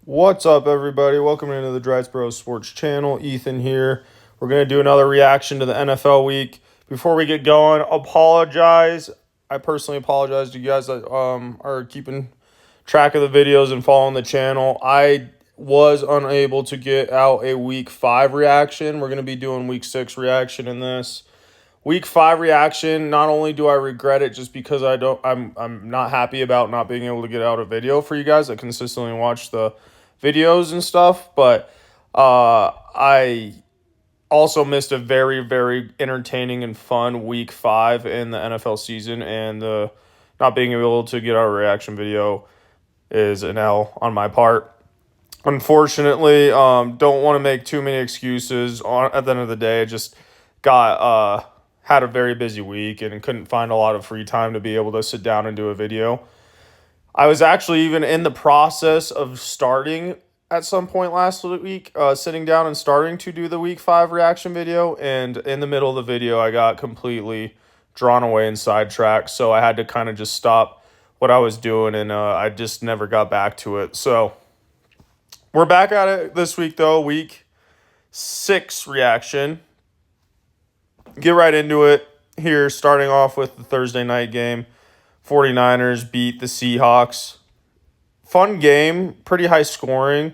What's up, everybody? Welcome into the Drives Bros Sports channel. Ethan here. We're going to do another reaction to the NFL week. Before we get going, apologize. I personally apologize to you guys that are keeping track of the videos and following the channel. I was unable to get out a week 5 reaction. We're going to be doing week 6 reaction in this. Week 5 reaction, not only do I regret it just because I'm not happy about not being able to get out a video for you guys that consistently watch the videos and stuff, but I also missed a very, very entertaining and fun week 5 in the NFL season, and not being able to get out a reaction video is an L on my part. Unfortunately, don't want to make too many excuses. At the end of the day, just got had a very busy week and couldn't find a lot of free time to be able to sit down and do a video. I was actually even in the process of starting at some point last week, sitting down and starting to do the week 5 reaction video. And in the middle of the video, I got completely drawn away and sidetracked. So I had to kind of just stop what I was doing, and I just never got back to it. So we're back at it this week, though. Week 6 reaction. Get right into it here, starting off with the Thursday night game. 49ers beat the Seahawks. Fun game, pretty high scoring.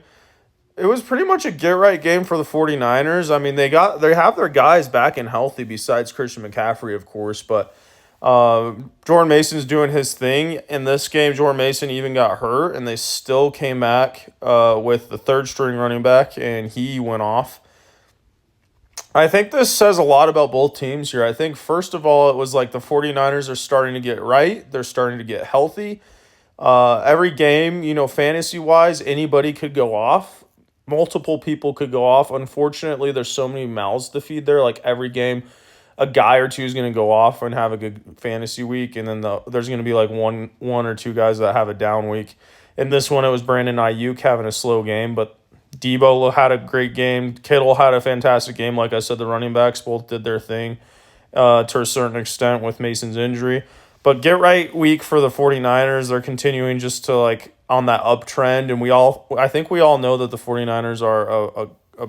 It was pretty much a get-right game for the 49ers. I mean, they have their guys back and healthy besides Christian McCaffrey, of course, but Jordan Mason's doing his thing. In this game, Jordan Mason even got hurt, and they still came back with the third-string running back, and he went off. I think this says a lot about both teams here. I think, first of all, it was like the 49ers are starting to get right. They're starting to get healthy. Every game, fantasy-wise, anybody could go off. Multiple people could go off. Unfortunately, there's so many mouths to feed there. Like, every game, a guy or two is going to go off and have a good fantasy week, and then there's going to be like one or two guys that have a down week. In this one, it was Brandon Ayuk having a slow game, but Debo had a great game. Kittle had a fantastic game. Like I said, the running backs both did their thing to a certain extent with Mason's injury. But get right week for the 49ers. They're continuing just to on that uptrend. And I think we all know that the 49ers are a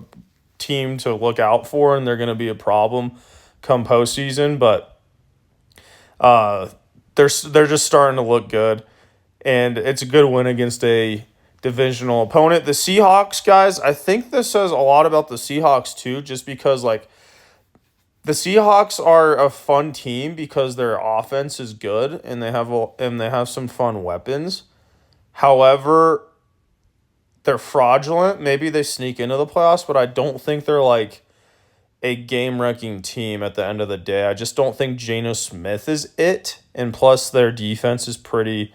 team to look out for, and they're going to be a problem come postseason. But they're just starting to look good. And it's a good win against a divisional opponent. The Seahawks, guys, I think this says a lot about the Seahawks too, just because the Seahawks are a fun team because their offense is good and they have some fun weapons. However, they're fraudulent. Maybe they sneak into the playoffs, but I don't think they're like a game-wrecking team at the end of the day. I just don't think Geno Smith is it, and plus their defense is pretty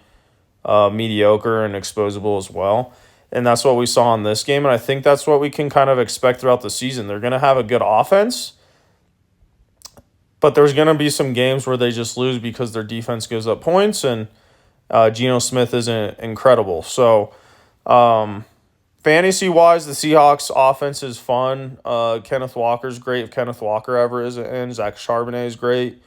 mediocre and exposable as well. And that's what we saw in this game. And I think that's what we can kind of expect throughout the season. They're going to have a good offense, but there's going to be some games where they just lose because their defense gives up points, and Geno Smith isn't incredible. So fantasy-wise, the Seahawks offense is fun. Kenneth Walker's great if Kenneth Walker ever is in. Zach Charbonnet is great.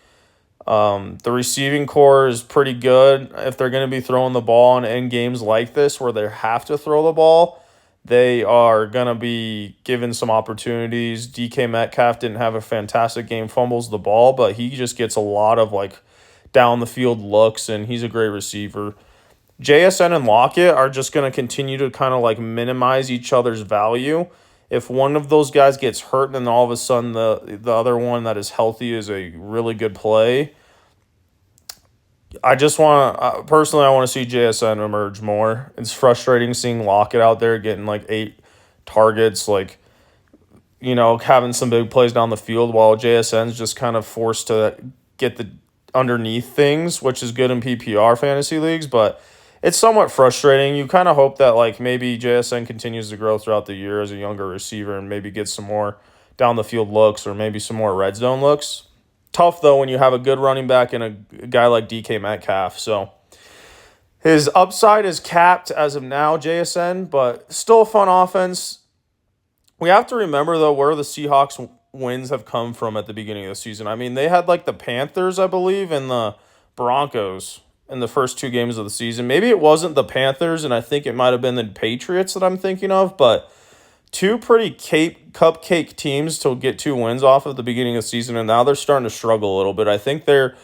The receiving core is pretty good. If they're going to be throwing the ball in games like this where they have to throw the ball, they are going to be given some opportunities. DK Metcalf didn't have a fantastic game, fumbles the ball, but he just gets a lot of down the field looks, and he's a great receiver. JSN and Lockett are just going to continue to kind of minimize each other's value. If one of those guys gets hurt, then all of a sudden the other one that is healthy is a really good play. I just personally, I want to see JSN emerge more. It's frustrating seeing Lockett out there getting 8 targets, having some big plays down the field, while JSN's just kind of forced to get the underneath things, which is good in PPR fantasy leagues, but it's somewhat frustrating. You kind of hope that maybe JSN continues to grow throughout the year as a younger receiver and maybe get some more down the field looks or maybe some more red zone looks. Tough, though, when you have a good running back and a guy like DK Metcalf. So his upside is capped as of now, JSN, but still a fun offense. We have to remember, though, where the Seahawks wins have come from at the beginning of the season. I mean, they had the Panthers, I believe, and the Broncos in the first two games of the season. Maybe it wasn't the Panthers, and I think it might have been the Patriots that I'm thinking of, but two pretty cupcake teams to get two wins off of the beginning of the season, and now they're starting to struggle a little bit. I think their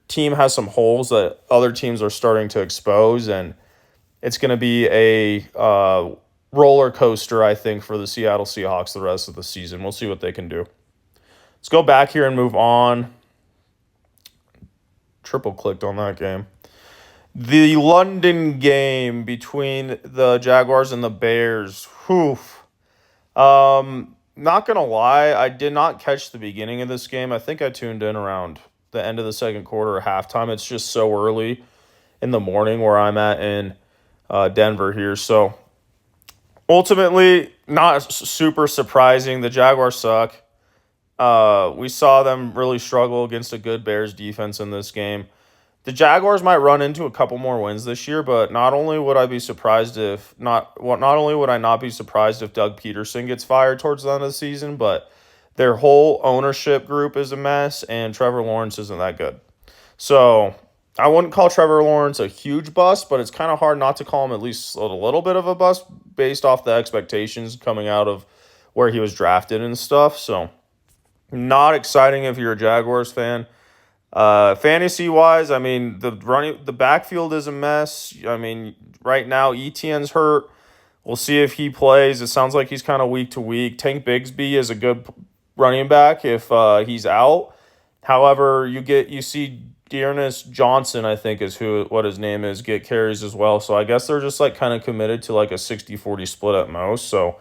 team has some holes that other teams are starting to expose, and it's going to be a roller coaster, I think, for the Seattle Seahawks the rest of the season. We'll see what they can do. Let's go back here and move on. Triple clicked on that game. The London game between the Jaguars and the Bears. Whew. Not gonna lie, I did not catch the beginning of this game. I think I tuned in around the end of the second quarter or halftime. It's just so early in the morning where I'm at in Denver here. So ultimately, not super surprising. The Jaguars suck. We saw them really struggle against a good Bears defense in this game. The Jaguars might run into a couple more wins this year, but not only would I not be surprised if Doug Peterson gets fired towards the end of the season, but their whole ownership group is a mess, and Trevor Lawrence isn't that good. So I wouldn't call Trevor Lawrence a huge bust, but it's kind of hard not to call him at least a little bit of a bust based off the expectations coming out of where he was drafted and stuff. So not exciting if you're a Jaguars fan. Fantasy-wise, I mean, the backfield is a mess. I mean, right now, Etienne's hurt. We'll see if he plays. It sounds like he's kind of week to week. Tank Bigsby is a good running back if he's out. However, you see Dearness Johnson, I think is what his name is, get carries as well. So I guess they're just like kind of committed to like a 60-40 split at most. So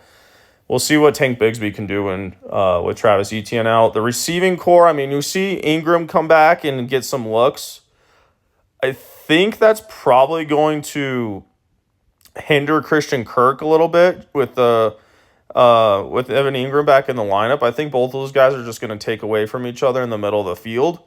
we'll see what Tank Bigsby can do with Travis Etienne out. The receiving core, I mean, you see Ingram come back and get some looks. I think that's probably going to hinder Christian Kirk a little bit with Evan Ingram back in the lineup. I think both of those guys are just going to take away from each other in the middle of the field.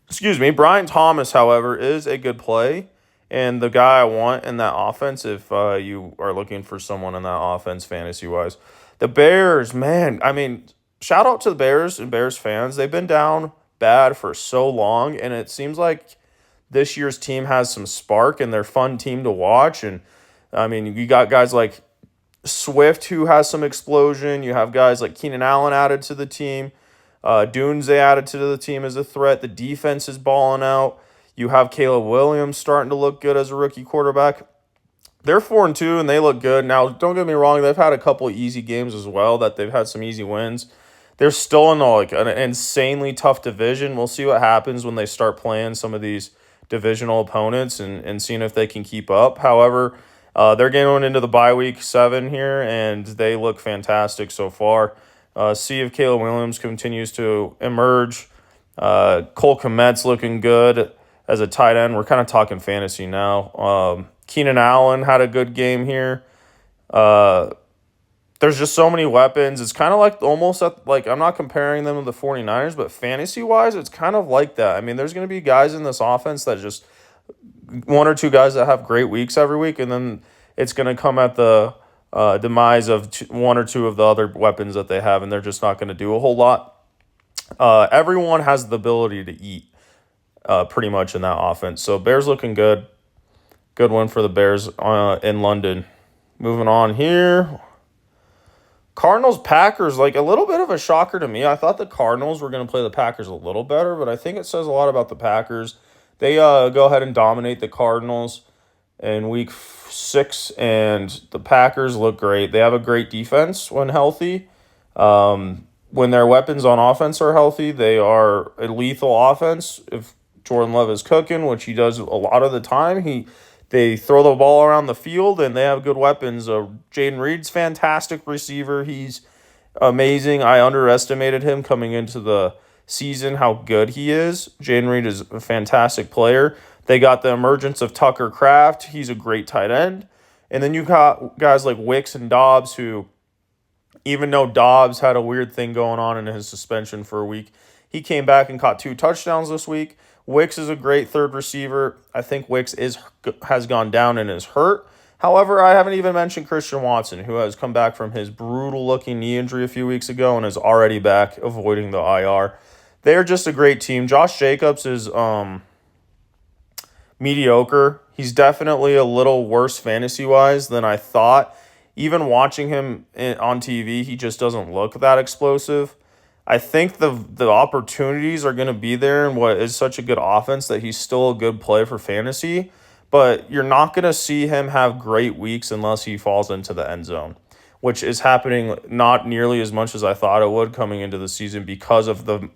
Excuse me. Brian Thomas, however, is a good play. And the guy I want in that offense, if you are looking for someone in that offense fantasy-wise. The Bears, man, I mean, shout out to the Bears and Bears fans. They've been down bad for so long, and it seems like this year's team has some spark, and they're a fun team to watch. And, I mean, you got guys like Swift who has some explosion. You have guys like Keenan Allen added to the team. Dunes they added to the team as a threat. The defense is balling out. You have Caleb Williams starting to look good as a rookie quarterback. They're 4-2, and they look good. Now, don't get me wrong, they've had a couple easy games as well that they've had some easy wins. They're still in like an insanely tough division. We'll see what happens when they start playing some of these divisional opponents and seeing if they can keep up. However, they're going into the bye week 7 here, and they look fantastic so far. See if Caleb Williams continues to emerge. Cole Kmet's looking good as a tight end. We're kind of talking fantasy now. Keenan Allen had a good game here. There's just so many weapons. It's kind of like I'm not comparing them to the 49ers, but fantasy-wise, it's kind of like that. I mean, there's going to be guys in this offense that just one or two guys that have great weeks every week, and then it's going to come at the demise of one or two of the other weapons that they have, and they're just not going to do a whole lot. Everyone has the ability to eat pretty much in that offense. So Bears looking good. Good one for the Bears in London. Moving on here. Cardinals-Packers, like a little bit of a shocker to me. I thought the Cardinals were going to play the Packers a little better, but I think it says a lot about the Packers. They go ahead and dominate the Cardinals in week 6, and the Packers look great. They have a great defense when healthy. When their weapons on offense are healthy, they are a lethal offense. If Jordan Love is cooking, which he does a lot of the time, they throw the ball around the field, and they have good weapons. Jaden Reed's fantastic receiver. He's amazing. I underestimated him coming into the season, how good he is. Jaden Reed is a fantastic player. They got the emergence of Tucker Kraft. He's a great tight end. And then you got guys like Wicks and Dobbs who, even though Dobbs had a weird thing going on in his suspension for a week, he came back and caught 2 touchdowns this week. Wicks is a great third receiver. I think Wicks has gone down and is hurt. However, I haven't even mentioned Christian Watson, who has come back from his brutal-looking knee injury a few weeks ago and is already back avoiding the IR. They're just a great team. Josh Jacobs is mediocre. He's definitely a little worse fantasy-wise than I thought. Even watching him on TV, he just doesn't look that explosive. I think the opportunities are going to be there in what is such a good offense that he's still a good play for fantasy, but you're not going to see him have great weeks unless he falls into the end zone, which is happening not nearly as much as I thought it would coming into the season because of the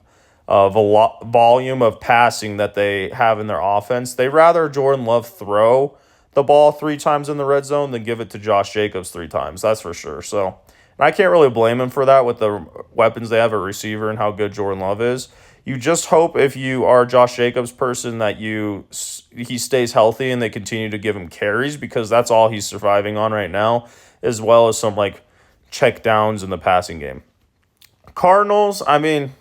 volume of passing that they have in their offense. They rather Jordan Love throw the ball 3 times in the red zone than give it to Josh Jacobs 3 times. That's for sure. So, and I can't really blame him for that with the weapons they have at receiver and how good Jordan Love is. You just hope if you are a Josh Jacobs person that he stays healthy and they continue to give him carries, because that's all he's surviving on right now, as well as some like check downs in the passing game. Cardinals, I mean,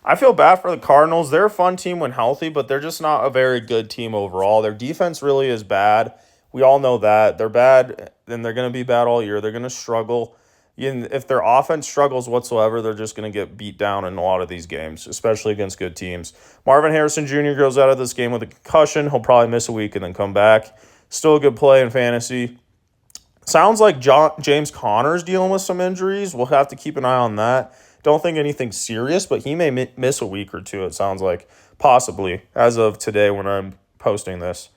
I feel bad for the Cardinals. They're a fun team when healthy, but they're just not a very good team overall. Their defense really is bad. We all know that. They're bad, and they're going to be bad all year. They're going to struggle. If their offense struggles whatsoever, they're just going to get beat down in a lot of these games, especially against good teams. Marvin Harrison Jr. goes out of this game with a concussion. He'll probably miss a week and then come back. Still a good play in fantasy. Sounds like James Conner's dealing with some injuries. We'll have to keep an eye on that. Don't think anything serious, but he may miss a week or two, it sounds like, possibly, as of today when I'm posting this.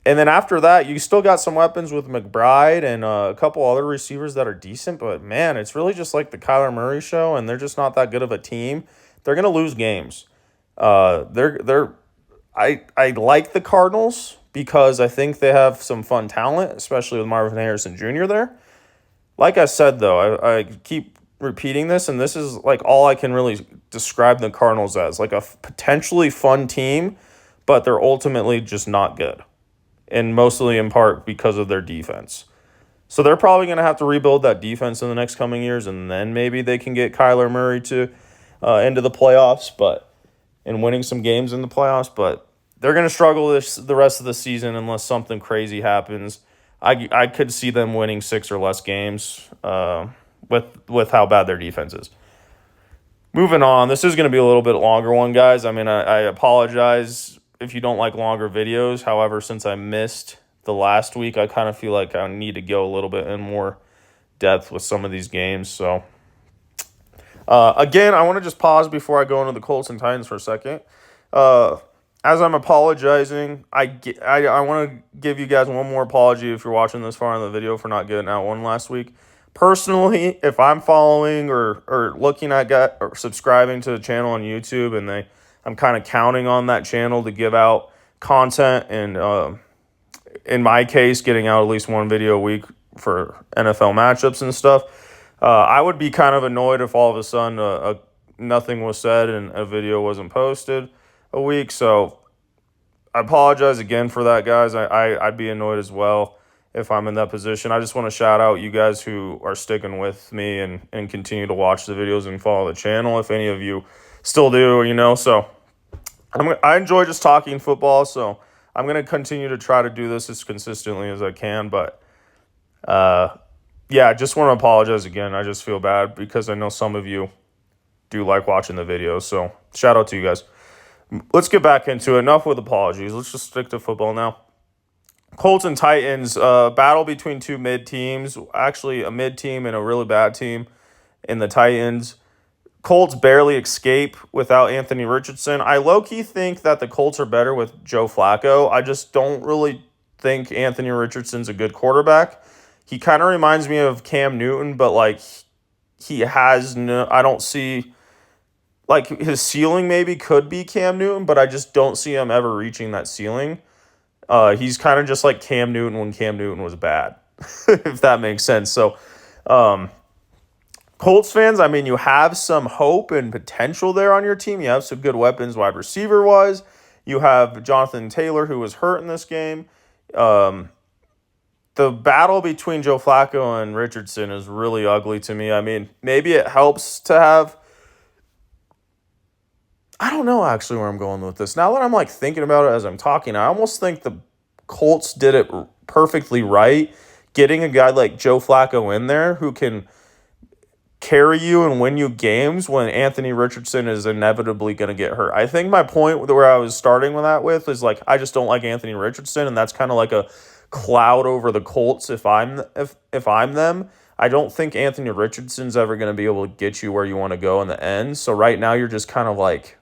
And then after that, you still got some weapons with McBride and a couple other receivers that are decent, but man, it's really just like the Kyler Murray show, and they're just not that good of a team. They're going to lose games. I like the Cardinals because I think they have some fun talent, especially with Marvin Harrison Jr. there. Like I said, though, I keep repeating this, and this is like all I can really describe the Cardinals as, like a potentially fun team, but they're ultimately just not good, and mostly in part because of their defense. So they're probably going to have to rebuild that defense in the next coming years, and then maybe they can get Kyler Murray to into the playoffs, and winning some games in the playoffs. But they're going to struggle the rest of the season unless something crazy happens. I could see them winning 6 or less games with how bad their defense is. Moving on, this is going to be a little bit longer one, guys. I mean, I apologize if you don't like longer videos. However, since I missed the last week, I kind of feel like I need to go a little bit in more depth with some of these games. So, again, I want to just pause before I go into the Colts and Titans for a second. As I'm apologizing, I want to give you guys one more apology if you're watching this far in the video for not getting out one last week. Personally, if I'm following or looking at or subscribing to the channel on YouTube, and I'm kind of counting on that channel to give out content, and in my case, getting out at least one video a week for NFL matchups and stuff, I would be kind of annoyed if all of a sudden nothing was said and a video wasn't posted a week. So I apologize again for that, guys. I'd be annoyed as well if I'm in that position. I just want to shout out you guys who are sticking with me and continue to watch the videos and follow the channel, if any of you still do, So I enjoy just talking football, so I'm going to continue to try to do this as consistently as I can. But, I just want to apologize again. I just feel bad because I know some of you do like watching the videos, so shout out to you guys. Let's get back into it. Enough with apologies. Let's just stick to football now. Colts and Titans, battle between two mid teams. Actually, a mid team and a really bad team in the Titans. Colts barely escape without Anthony Richardson. I low-key think that the Colts are better with Joe Flacco. I just don't really think Anthony Richardson's a good quarterback. He kind of reminds me of Cam Newton, but he has no. I don't see. His ceiling maybe could be Cam Newton, but I just don't see him ever reaching that ceiling. He's kind of just like Cam Newton when Cam Newton was bad, if that makes sense. So, Colts fans, I mean, you have some hope and potential there on your team. You have some good weapons wide receiver-wise. You have Jonathan Taylor, who was hurt in this game. The battle between Joe Flacco and Richardson is really ugly to me. I mean, maybe it helps to have... I don't know actually where I'm going with this. Now that I'm thinking about it as I'm talking, I almost think the Colts did it perfectly right, getting a guy like Joe Flacco in there who can carry you and win you games when Anthony Richardson is inevitably going to get hurt. I think my point where I was starting with that with is like I just don't like Anthony Richardson, and that's kind of like a cloud over the Colts if I'm them. I don't think Anthony Richardson's ever going to be able to get you where you want to go in the end. So right now you're just kind of like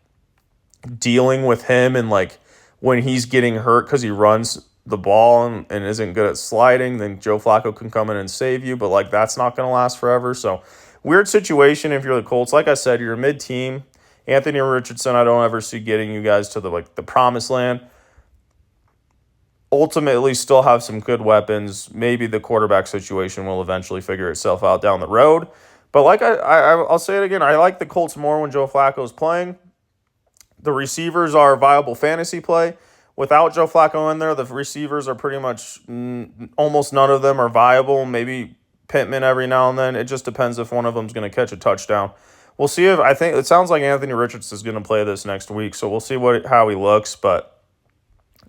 dealing with him, and like when he's getting hurt because he runs the ball and isn't good at sliding, then Joe Flacco can come in and save you. But like that's not going to last forever. So weird situation if you're the Colts. Like I said, you're a mid-team. Anthony Richardson, I don't ever see getting you guys to the promised land. Ultimately, still have some good weapons. Maybe the quarterback situation will eventually figure itself out down the road. But like I'll say it again, I like the Colts more when Joe Flacco is playing. The receivers are a viable fantasy play. Without Joe Flacco in there, the receivers are pretty much almost none of them are viable. Maybe Pittman every now and then. It just depends if one of them's going to catch a touchdown. We'll see if I think it sounds like Anthony Richardson is going to play this next week, so we'll see how he looks. But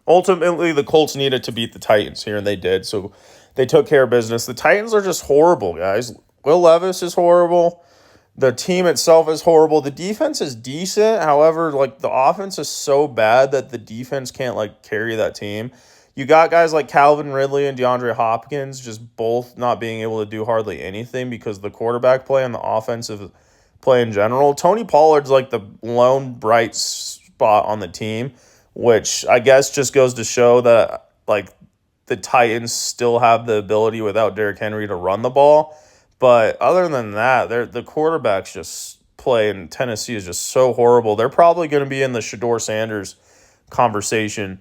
ultimately, the Colts needed to beat the Titans here, and they did. So they took care of business. The Titans are just horrible, guys. Will Levis is horrible. The team itself is horrible. The defense is decent. However, like the offense is so bad that the defense can't like carry that team. You got guys like Calvin Ridley and DeAndre Hopkins just both not being able to do hardly anything because of the quarterback play and the offensive play in general. Tony Pollard's like the lone bright spot on the team, which I guess just goes to show that like the Titans still have the ability without Derrick Henry to run the ball. But other than that, the quarterbacks just play in Tennessee is just so horrible. They're probably going to be in the Shedeur Sanders conversation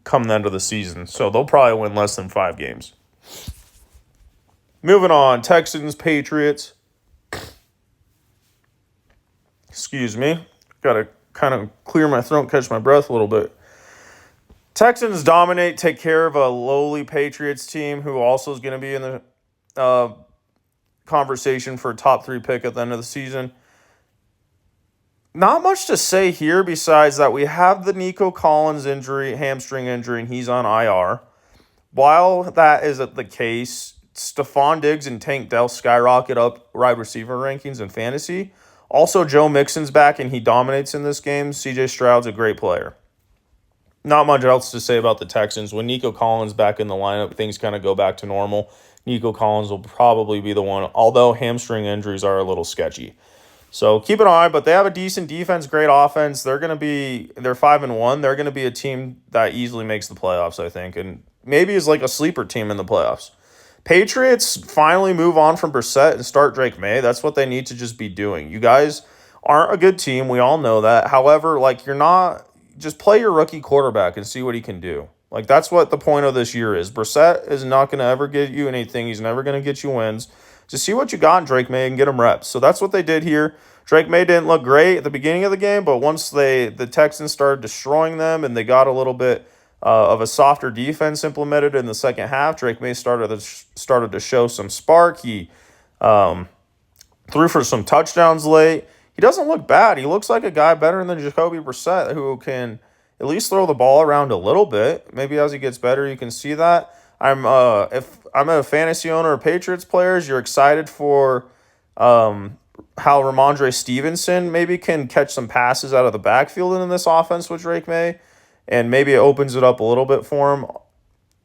come the end of the season. So they'll probably win less than 5 games. Moving on, Texans, Patriots. Excuse me. Got to kind of clear my throat, catch my breath a little bit. Texans dominate, take care of a lowly Patriots team who also is going to be in the conversation for a top 3 pick at the end of the season. Not much to say here besides that we have the Nico Collins injury, hamstring injury, and he's on IR. While that is the case, Stephon Diggs and Tank Dell skyrocket up wide receiver rankings in fantasy. Also, Joe Mixon's back and he dominates in this game. CJ Stroud's a great player. Not much else to say about the Texans. When Nico Collins back in the lineup, things kind of go back to normal. Nico Collins will probably be the one, although hamstring injuries are a little sketchy. So keep an eye, but they have a decent defense, great offense. They're 5-1. They're going to be a team that easily makes the playoffs, I think, and maybe is like a sleeper team in the playoffs. Patriots finally move on from Brissett and start Drake May. That's what they need to just be doing. You guys aren't a good team. We all know that. However, like just play your rookie quarterback and see what he can do. Like, that's what the point of this year is. Brissett is not going to ever get you anything. He's never going to get you wins. Just see what you got in Drake May and get him reps. So that's what they did here. Drake May didn't look great at the beginning of the game, but once the Texans started destroying them and they got a little bit of a softer defense implemented in the second half, Drake May started to show some spark. He threw for some touchdowns late. He doesn't look bad. He looks like a guy better than Jacoby Brissett who can at least throw the ball around a little bit. Maybe as he gets better, you can see that. If I'm a fantasy owner of Patriots players, you're excited for how Ramondre Stevenson maybe can catch some passes out of the backfield in this offense with Drake May, and maybe it opens it up a little bit for him.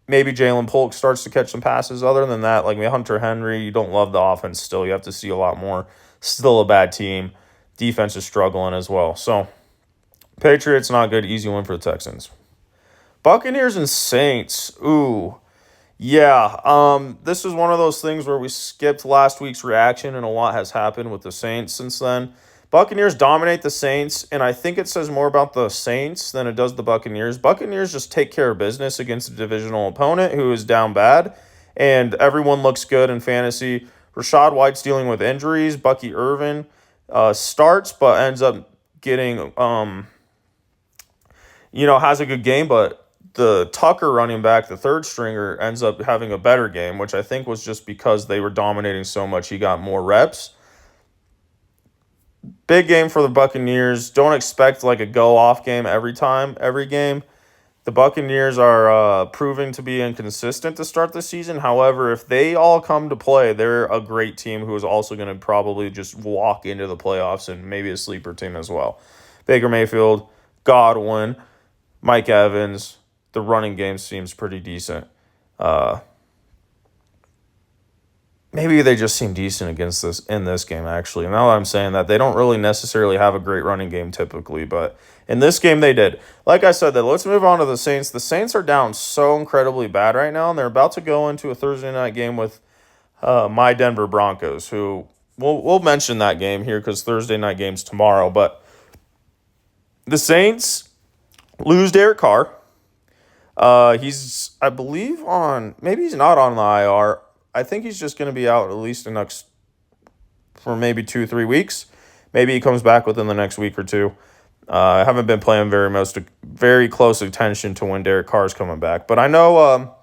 Maybe Jalen Polk starts to catch some passes. Other than that, like Hunter Henry, you don't love the offense still. You have to see a lot more. Still a bad team. Defense is struggling as well. So Patriots, not good. Easy win for the Texans. Buccaneers and Saints. Ooh. Yeah. This is one of those things where we skipped last week's reaction, and a lot has happened with the Saints since then. Buccaneers dominate the Saints, and I think it says more about the Saints than it does the Buccaneers. Buccaneers just take care of business against a divisional opponent who is down bad, and everyone looks good in fantasy. Rashad White's dealing with injuries. Bucky Irvin starts but ends up getting has a good game, but the Tucker running back, the third stringer, ends up having a better game, which I think was just because they were dominating so much. He got more reps. Big game for the Buccaneers. Don't expect like a go-off game every game. The Buccaneers are proving to be inconsistent to start the season. However, if they all come to play, they're a great team who is also going to probably just walk into the playoffs and maybe a sleeper team as well. Baker Mayfield, Godwin, Mike Evans, the running game seems pretty decent. Uh, Maybe they just seem decent against this in this game, actually. Now that I'm saying that, they don't really necessarily have a great running game typically, but in this game they did. Like I said, let's move on to the Saints. The Saints are down so incredibly bad right now, and they're about to go into a Thursday night game with my Denver Broncos, who we'll mention that game here because Thursday night game's tomorrow. But the Saints lose Derek Carr. He's, I believe, maybe he's not on the IR. I think he's just going to be out at least for maybe 2-3 weeks. Maybe he comes back within the next week or two. I haven't been paying very close attention to when Derek Carr is coming back. But I know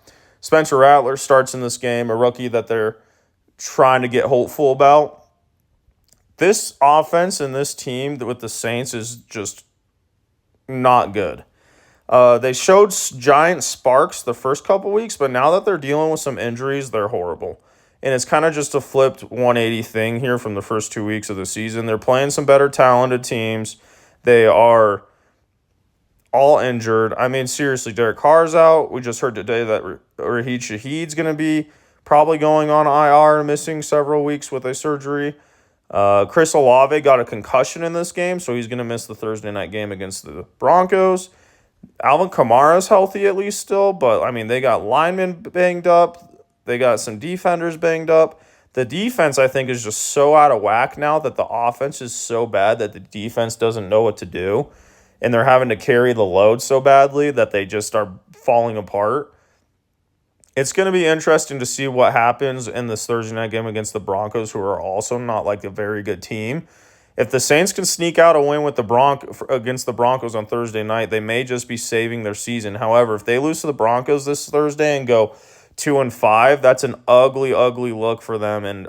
Spencer Rattler starts in this game, a rookie that they're trying to get hopeful about. This offense and this team with the Saints is just not good. They showed giant sparks the first couple weeks, but now that they're dealing with some injuries, they're horrible. And it's kind of just a flipped 180 thing here from the first 2 weeks of the season. They're playing some better talented teams. They are all injured. I mean, seriously, Derek Carr's out. We just heard today that Raheed Shaheed's going to be probably going on IR, missing several weeks with a surgery. Chris Olave got a concussion in this game, so he's going to miss the Thursday night game against the Broncos. Alvin Kamara's healthy at least still, but, I mean, they got linemen banged up. They got some defenders banged up. The defense, I think, is just so out of whack now that the offense is so bad that the defense doesn't know what to do, and they're having to carry the load so badly that they just are falling apart. It's going to be interesting to see what happens in this Thursday night game against the Broncos, who are also not like a very good team. If the Saints can sneak out a win with against the Broncos on Thursday night, they may just be saving their season. However, if they lose to the Broncos this Thursday and go 2-5, that's an ugly, ugly look for them. And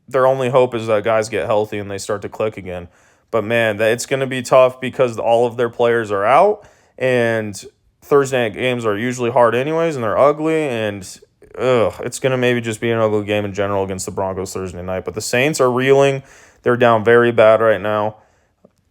their only hope is that guys get healthy and they start to click again. But, man, it's going to be tough because all of their players are out. And Thursday night games are usually hard anyways, and they're ugly. And it's going to maybe just be an ugly game in general against the Broncos Thursday night. But the Saints are reeling. They're down very bad right now.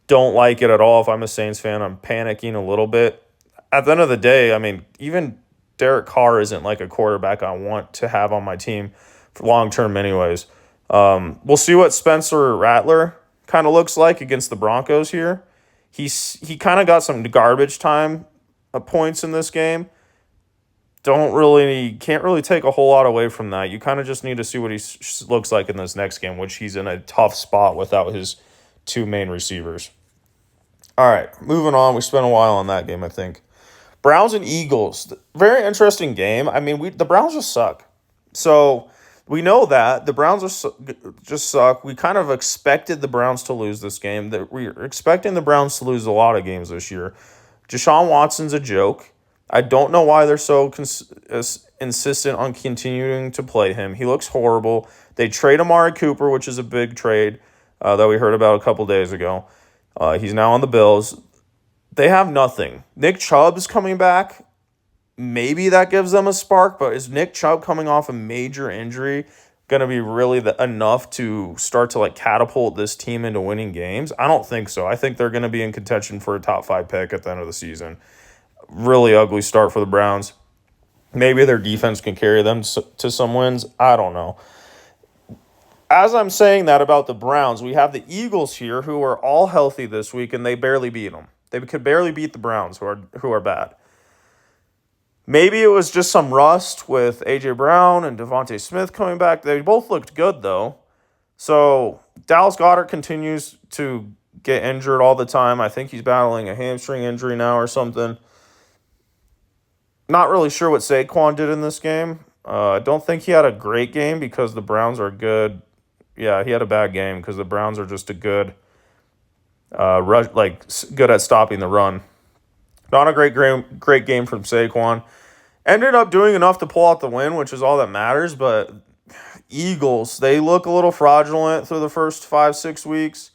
Don't like it at all. If I'm a Saints fan, I'm panicking a little bit. At the end of the day, I mean, even Derek Carr isn't like a quarterback I want to have on my team for long term anyways. We'll see what Spencer Rattler kind of looks like against the Broncos here. He kind of got some garbage time points in this game. Can't really take a whole lot away from that. You kind of just need to see what he looks like in this next game, which he's in a tough spot without his two main receivers. All right, moving on. We spent a while on that game, I think. Browns and Eagles. Very interesting game. I mean, the Browns just suck. So we know that. The Browns just suck. We kind of expected the Browns to lose this game. We're expecting the Browns to lose a lot of games this year. Deshaun Watson's a joke. I don't know why they're so insistent on continuing to play him. He looks horrible. They trade Amari Cooper, which is a big trade that we heard about a couple days ago. He's now on the Bills. They have nothing. Nick Chubb's coming back. Maybe that gives them a spark, but is Nick Chubb coming off a major injury going to be really enough to start to catapult this team into winning games? I don't think so. I think they're going to be in contention for a top 5 pick at the end of the season. Really ugly start for the Browns. Maybe their defense can carry them to some wins. I don't know. As I'm saying that about the Browns, we have the Eagles here who are all healthy this week, and they barely beat them. They could barely beat the Browns, who are bad. Maybe it was just some rust with A.J. Brown and Devontae Smith coming back. They both looked good, though. So Dallas Goedert continues to get injured all the time. I think he's battling a hamstring injury now or something. Not really sure what Saquon did in this game. I don't think he had a great game because the Browns are good. Yeah, he had a bad game because the Browns are just a good, good at stopping the run. Not a great game from Saquon. Ended up doing enough to pull out the win, which is all that matters. But Eagles, they look a little fraudulent through the first 5-6 weeks.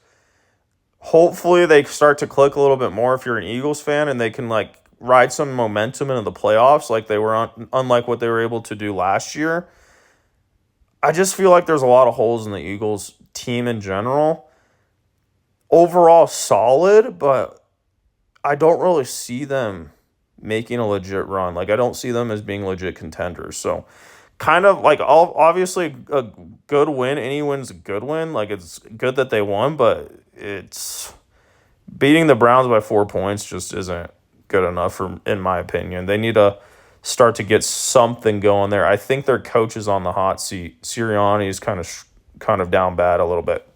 Hopefully they start to click a little bit more if you're an Eagles fan and they can ride some momentum into the playoffs, like they were unlike what they were able to do last year. I just feel like there's a lot of holes in the Eagles team in general. Overall solid, but I don't really see them making a legit run. Like I don't see them as being legit contenders. So kind of like obviously a good win. Any win's a good win. Like it's good that they won, but it's beating the Browns by 4 points just isn't good enough in my opinion. They need to start to get something going there. I think their coach is on the hot seat. Sirianni is kind of down bad a little bit.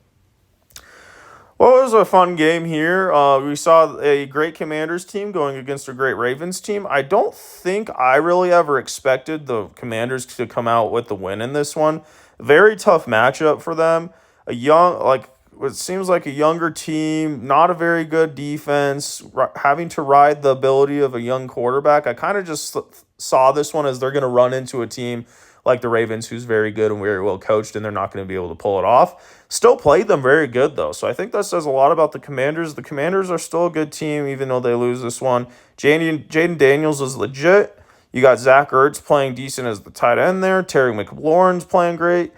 Well, it was a fun game here. We saw a great Commanders team going against a great Ravens team. I don't think I really ever expected the Commanders to come out with the win in this one. Very tough matchup for them. It seems like a younger team, not a very good defense, having to ride the ability of a young quarterback. I kind of just saw this one as they're going to run into a team like the Ravens, who's very good and very well coached, and they're not going to be able to pull it off. Still played them very good, though. So I think that says a lot about the Commanders. The Commanders are still a good team, even though they lose this one. Jaden Daniels is legit. You got Zach Ertz playing decent as the tight end there. Terry McLaurin's playing great.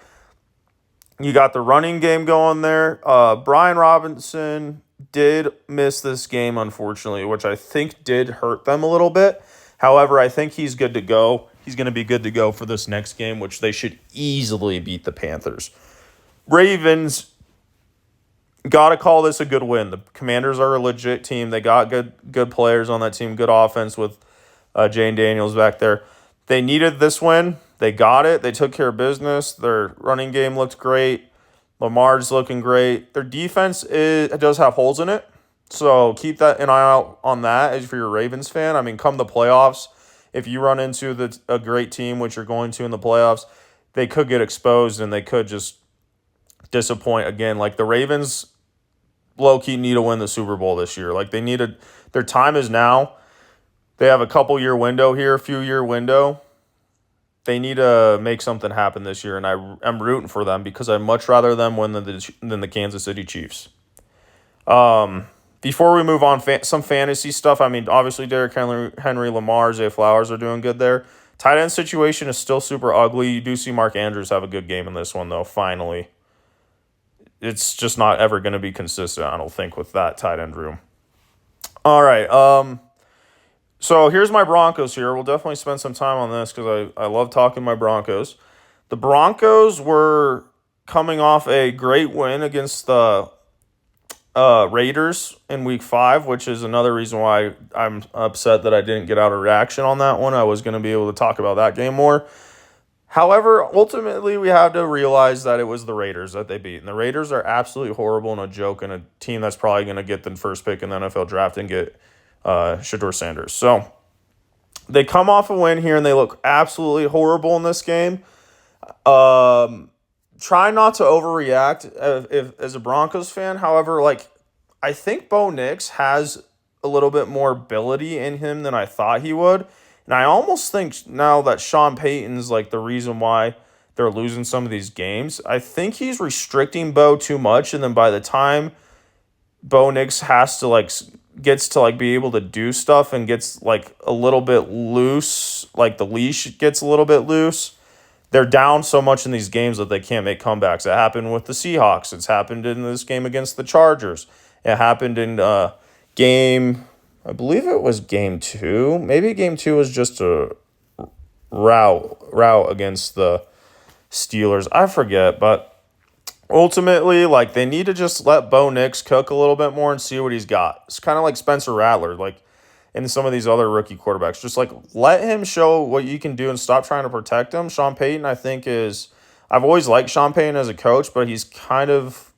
You got the running game going there. Brian Robinson did miss this game, unfortunately, which I think did hurt them a little bit. However, I think he's good to go. He's going to be good to go for this next game, which they should easily beat the Panthers. Ravens, got to call this a good win. The Commanders are a legit team. They got good players on that team, good offense with Jane Daniels back there. They needed this win. They got it. They took care of business. Their running game looked great. Lamar's looking great. Their defense does have holes in it, so keep an eye out on that as for your Ravens fan. I mean, come the playoffs, if you run into a great team, which you're going to in the playoffs, they could get exposed and they could just disappoint again. Like the Ravens low-key need to win the Super Bowl this year. Like their time is now. They have a few-year window. They need to make something happen this year, and I'm rooting for them because I'd much rather them win than the Kansas City Chiefs. Before we move on, some fantasy stuff. I mean, obviously, Derrick Henry, Lamar, Zay Flowers are doing good there. Tight end situation is still super ugly. You do see Mark Andrews have a good game in this one, though, finally. It's just not ever going to be consistent, I don't think, with that tight end room. All right. So here's my Broncos here. We'll definitely spend some time on this because I love talking my Broncos. The Broncos were coming off a great win against the Raiders in Week 5, which is another reason why I'm upset that I didn't get out a reaction on that one. I was going to be able to talk about that game more. However, ultimately, we have to realize that it was the Raiders that they beat. And the Raiders are absolutely horrible and a joke and a team that's probably going to get the first pick in the NFL draft and get Shedeur Sanders. So they come off a win here and they look absolutely horrible in this game. Try not to overreact as a Broncos fan. However, I think Bo Nix has a little bit more ability in him than I thought he would. And I almost think now that Sean Payton's the reason why they're losing some of these games. I think he's restricting Bo too much, and then by the time Bo Nix has to gets to be able to do stuff and gets a little bit loose, the leash gets a little bit loose, they're down so much in these games that they can't make comebacks. It happened with the Seahawks. It's happened in this game against the Chargers. It happened in game, I believe it was game 2. Maybe game 2 was just a rout against the Steelers. I forget, but ultimately, they need to just let Bo Nix cook a little bit more and see what he's got. It's kind of like Spencer Rattler, and some of these other rookie quarterbacks. Just let him show what you can do and stop trying to protect him. Sean Payton, I think, I've always liked Sean Payton as a coach, but he's kind of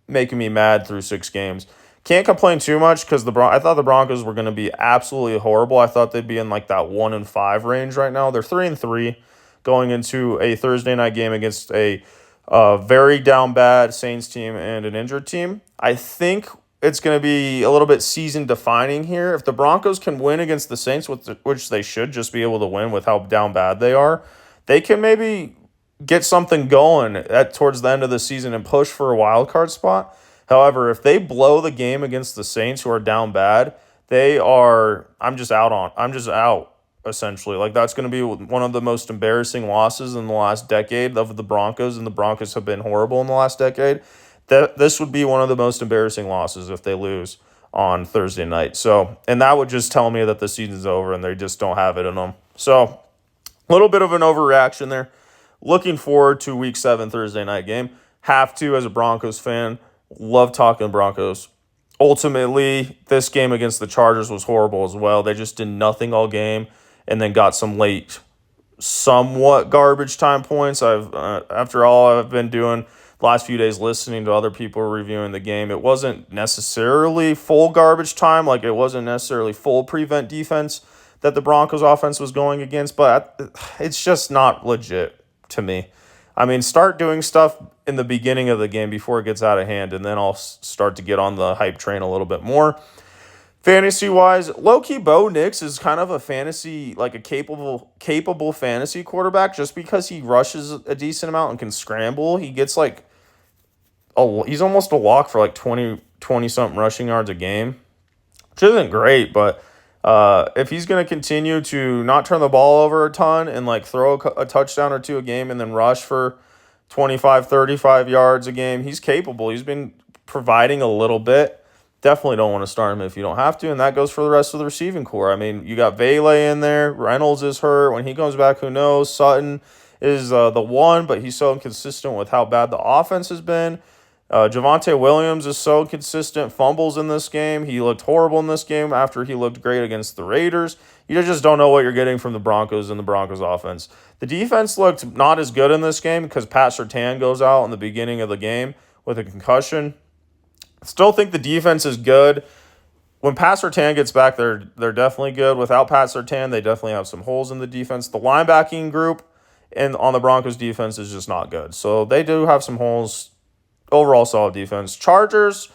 making me mad through 6 games. Can't complain too much because I thought the Broncos were going to be absolutely horrible. I thought they'd be in that 1-5 range right now. They're 3-3 going into a Thursday night game against a very down bad Saints team and an injured team. I think it's going to be a little bit season defining here. If the Broncos can win against the Saints, which they should just be able to win with how down bad they are, they can maybe get something going towards the end of the season and push for a wild card spot. However, if they blow the game against the Saints, who are down bad, I'm just out essentially. Like that's going to be one of the most embarrassing losses in the last decade of the Broncos, and the Broncos have been horrible in the last decade. That this would be one of the most embarrassing losses if they lose on Thursday night. So, and that would just tell me that the season's over and they just don't have it in them. So, a little bit of an overreaction there. Looking forward to Week 7 Thursday night game. Have to as a Broncos fan. Love talking Broncos. Ultimately, this game against the Chargers was horrible as well. They just did nothing all game and then got some late, somewhat garbage time points. After all I've been doing the last few days listening to other people reviewing the game, it wasn't necessarily full garbage time. Like it wasn't necessarily full prevent defense that the Broncos offense was going against, but it's just not legit to me. I mean, start doing stuff in the beginning of the game before it gets out of hand, and then I'll start to get on the hype train a little bit more. Fantasy wise, low-key Bo Nix is kind of a fantasy, like a capable fantasy quarterback just because he rushes a decent amount and can scramble. He gets like he's almost a lock for like 20 something rushing yards a game, which isn't great, but if he's going to continue to not turn the ball over a ton and like throw a touchdown or two a game and then rush for 25, 35 yards a game, he's capable. He's been providing a little bit. Definitely don't want to start him if you don't have to, and that goes for the rest of the receiving core. I mean, you got Vele in there. Reynolds is hurt. When he comes back, who knows? Sutton is the one, but he's so inconsistent with how bad the offense has been. Javonte Williams is so consistent, fumbles in this game. He looked horrible in this game after he looked great against the Raiders. You just don't know what you're getting from the Broncos and the Broncos offense. The defense looked not as good in this game because Pat Surtain goes out in the beginning of the game with a concussion. Still think the defense is good. When Pat Surtain gets back, they're definitely good. Without Pat Surtain, they definitely have some holes in the defense. The linebacking group and on the Broncos defense is just not good. So they do have some holes. Overall solid defense. Chargers,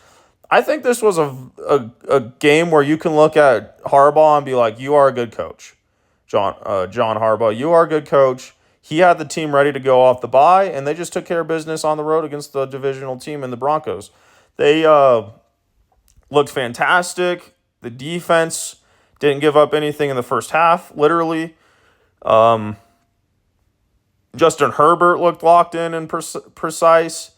I think this was a game where you can look at Harbaugh and be like, you are a good coach. John Harbaugh, you are a good coach. He had the team ready to go off the bye, and they just took care of business on the road against the divisional team in the Broncos. They looked fantastic. The defense didn't give up anything in the first half, literally. Justin Herbert looked locked in and precise.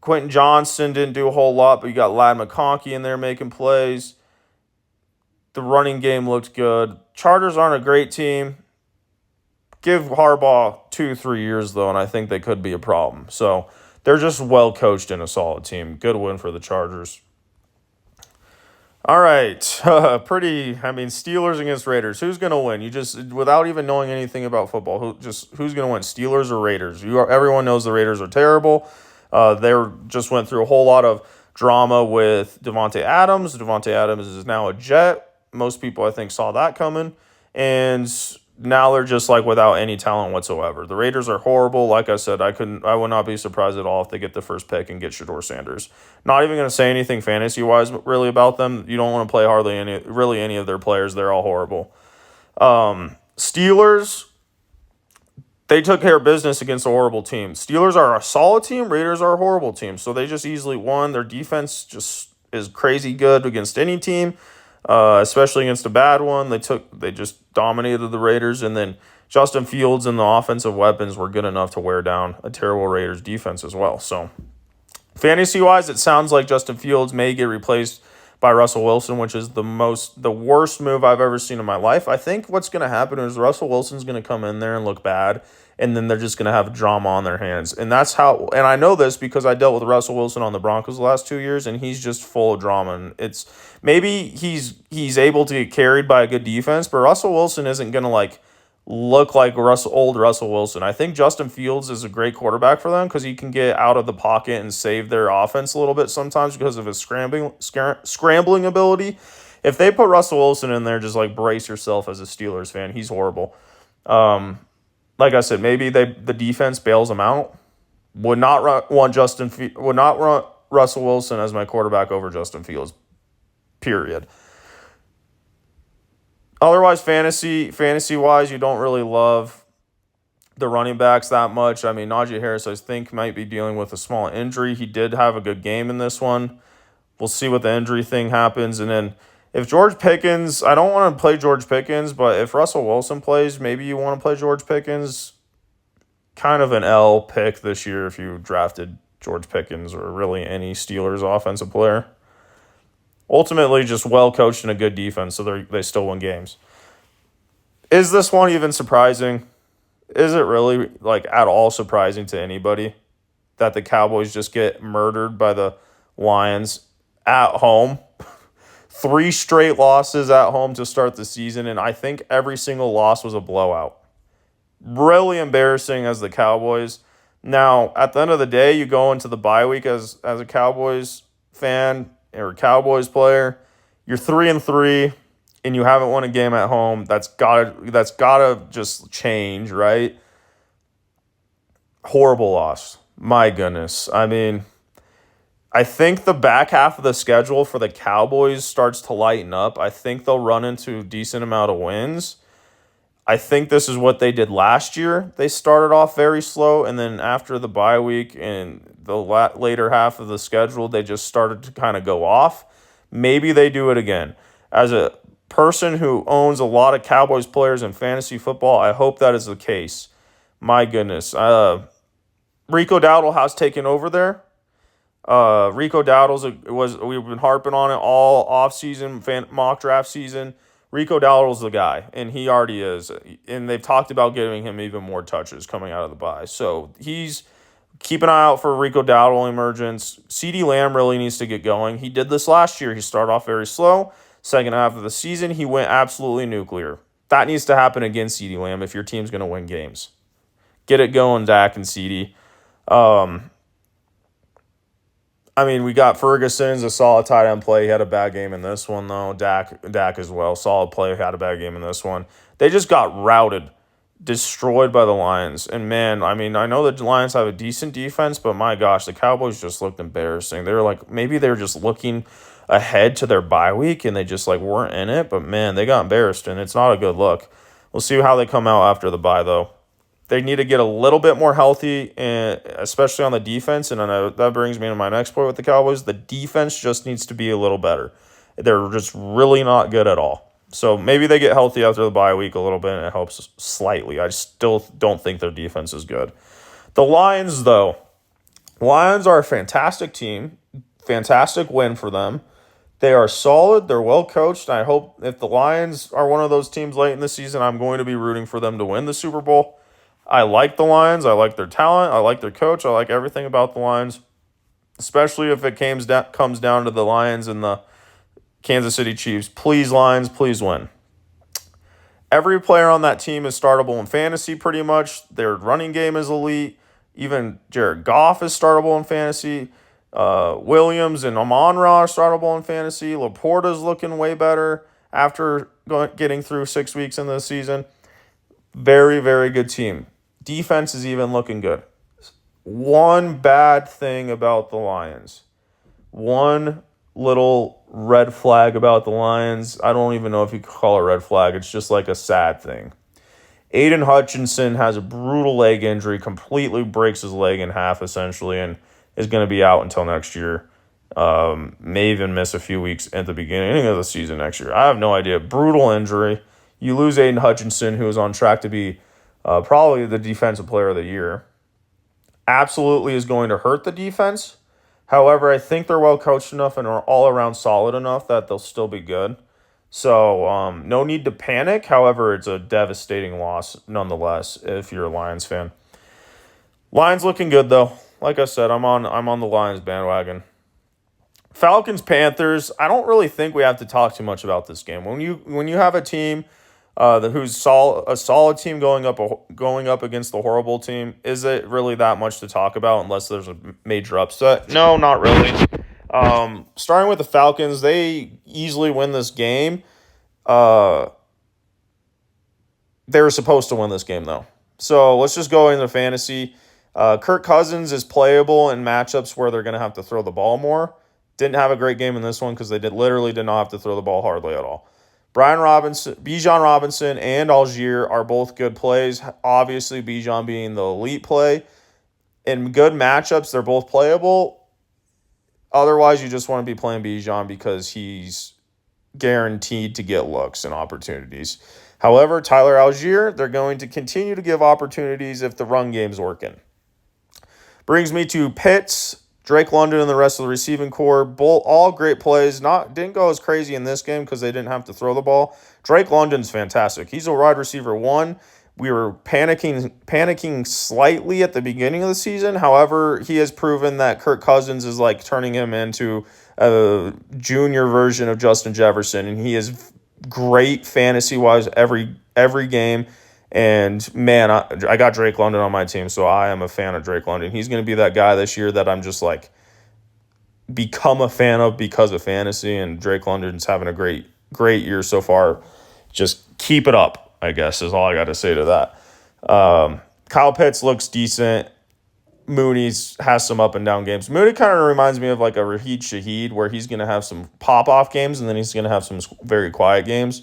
Quentin Johnston didn't do a whole lot, but you got Ladd McConkey in there making plays. The running game looked good. Chargers aren't a great team. Give Harbaugh 2-3 years, though, and I think they could be a problem. So they're just well coached and a solid team. Good win for the Chargers. All right. Steelers against Raiders. Who's going to win? You just, without even knowing anything about football, who's going to win, Steelers or Raiders? Everyone knows the Raiders are terrible. They just went through a whole lot of drama with Davante Adams. Davante Adams is now a Jet. Most people, I think, saw that coming. And now they're just like without any talent whatsoever. The Raiders are horrible. Like I said, I would not be surprised at all if they get the first pick and get Shedeur Sanders. Not even going to say anything fantasy-wise really about them. You don't want to play hardly any of their players. They're all horrible. Steelers, they took care of business against a horrible team. Steelers are a solid team. Raiders are a horrible team. So they just easily won. Their defense just is crazy good against any team, especially against a bad one. They just dominated the Raiders. And then Justin Fields and the offensive weapons were good enough to wear down a terrible Raiders defense as well. So fantasy-wise, it sounds like Justin Fields may get replaced by Russell Wilson, which is the worst move I've ever seen in my life. I think what's going to happen is Russell Wilson's going to come in there and look bad, and then they're just going to have drama on their hands. And that's how, and I know this because I dealt with Russell Wilson on the Broncos the last 2 years, and he's just full of drama. And it's maybe he's able to get carried by a good defense, but Russell Wilson isn't going to look like old Russell Wilson. I think Justin Fields is a great quarterback for them because he can get out of the pocket and save their offense a little bit sometimes because of his scrambling ability. If they put Russell Wilson in there, just brace yourself as a Steelers fan. He's horrible. Like I said, maybe the defense bails him out. Would not want Russell Wilson as my quarterback over Justin Fields. Period. Otherwise, fantasy-wise, you don't really love the running backs that much. I mean, Najee Harris, I think, might be dealing with a small injury. He did have a good game in this one. We'll see what the injury thing happens. And then if George Pickens, I don't want to play George Pickens, but if Russell Wilson plays, maybe you want to play George Pickens. Kind of an L pick this year if you drafted George Pickens or really any Steelers offensive player. Ultimately, just well coached and a good defense, so they still win games. Is this one even surprising? Is it really at all surprising to anybody that the Cowboys just get murdered by the Lions at home? 3 straight losses at home to start the season, and I think every single loss was a blowout. Really embarrassing as the Cowboys. Now, at the end of the day, you go into the bye week as a Cowboys fan or Cowboys player. You're 3-3, and you haven't won a game at home. That's gotta just change, right? Horrible loss. My goodness. I mean, I think the back half of the schedule for the Cowboys starts to lighten up. I think they'll run into a decent amount of wins. I think this is what they did last year. They started off very slow, and then after the bye week and the later half of the schedule, they just started to kind of go off. Maybe they do it again. As a person who owns a lot of Cowboys players in fantasy football, I hope that is the case. My goodness. Rico Dowdle has taken over there. Rico Dowdle's we've been harping on it all offseason, mock draft season. Rico Dowdle's the guy, and he already is. And they've talked about giving him even more touches coming out of the bye. So keep an eye out for Rico Dowdle emergence. CeeDee Lamb really needs to get going. He did this last year. He started off very slow. Second half of the season, he went absolutely nuclear. That needs to happen against CeeDee Lamb if your team's going to win games. Get it going, Dak and CeeDee. We got Ferguson's a solid tight end play. He had a bad game in this one, though. Dak as well. Solid play. Had a bad game in this one. They just got routed, destroyed by the Lions. And, man, I know the Lions have a decent defense, but, my gosh, the Cowboys just looked embarrassing. They were maybe they were just looking ahead to their bye week, and they just, weren't in it. But, man, they got embarrassed, and it's not a good look. We'll see how they come out after the bye, though. They need to get a little bit more healthy, and especially on the defense. And that brings me to my next point with the Cowboys. The defense just needs to be a little better. They're just really not good at all. So maybe they get healthy after the bye week a little bit, and it helps slightly. I still don't think their defense is good. The Lions, though. Lions are a fantastic team. Fantastic win for them. They are solid. They're well coached. I hope if the Lions are one of those teams late in the season, I'm going to be rooting for them to win the Super Bowl. I like the Lions. I like their talent. I like their coach. I like everything about the Lions, especially if it comes down to the Lions and the Kansas City Chiefs. Please, Lions, please win. Every player on that team is startable in fantasy pretty much. Their running game is elite. Even Jared Goff is startable in fantasy. Williams and Amon-Ra are startable in fantasy. Laporta's looking way better after getting through 6 weeks in the season. Very, very good team. Defense is even looking good. One bad thing about the Lions. One little red flag about the Lions. I don't even know if you could call it a red flag. It's just a sad thing. Aiden Hutchinson has a brutal leg injury, completely breaks his leg in half essentially, and is going to be out until next year. May even miss a few weeks at the beginning of the season next year. I have no idea. Brutal injury. You lose Aiden Hutchinson, who is on track to be probably the defensive player of the year. Absolutely is going to hurt the defense. However, I think they're well coached enough and are all around solid enough that they'll still be good. So no need to panic. However, it's a devastating loss nonetheless if you're a Lions fan. Lions looking good though. Like I said, I'm on the Lions bandwagon. Falcons Panthers. I don't really think we have to talk too much about this game. When you have a team who's a solid team going up against the horrible team, is it really that much to talk about unless there's a major upset? No, not really. Starting with the Falcons, they easily win this game. They were supposed to win this game though. So let's just go into fantasy. Kirk Cousins is playable in matchups where they're going to have to throw the ball more. Didn't have a great game in this one because they literally did not have to throw the ball hardly at all. Bijan Robinson, and Algier are both good plays. Obviously, Bijan being the elite play. In good matchups, they're both playable. Otherwise, you just want to be playing Bijan because he's guaranteed to get looks and opportunities. However, Tyler Algier, they're going to continue to give opportunities if the run game's working. Brings me to Pitts, Drake London, and the rest of the receiving core. All great plays. Didn't go as crazy in this game because they didn't have to throw the ball. Drake London's fantastic. He's a wide receiver 1. We were panicking slightly at the beginning of the season. However, he has proven that Kirk Cousins is like turning him into a junior version of Justin Jefferson, and he is great fantasy-wise every game. And, man, I got Drake London on my team, so I am a fan of Drake London. He's going to be that guy this year that I'm just, like, become a fan of because of fantasy, and Drake London's having a great year so far. Just keep it up, I guess, is all I got to say to that. Kyle Pitts looks decent. Mooney's has some up and down games. Mooney kind of reminds me of like a Raheed Shaheed, where he's going to have some pop-off games and then he's going to have some very quiet games.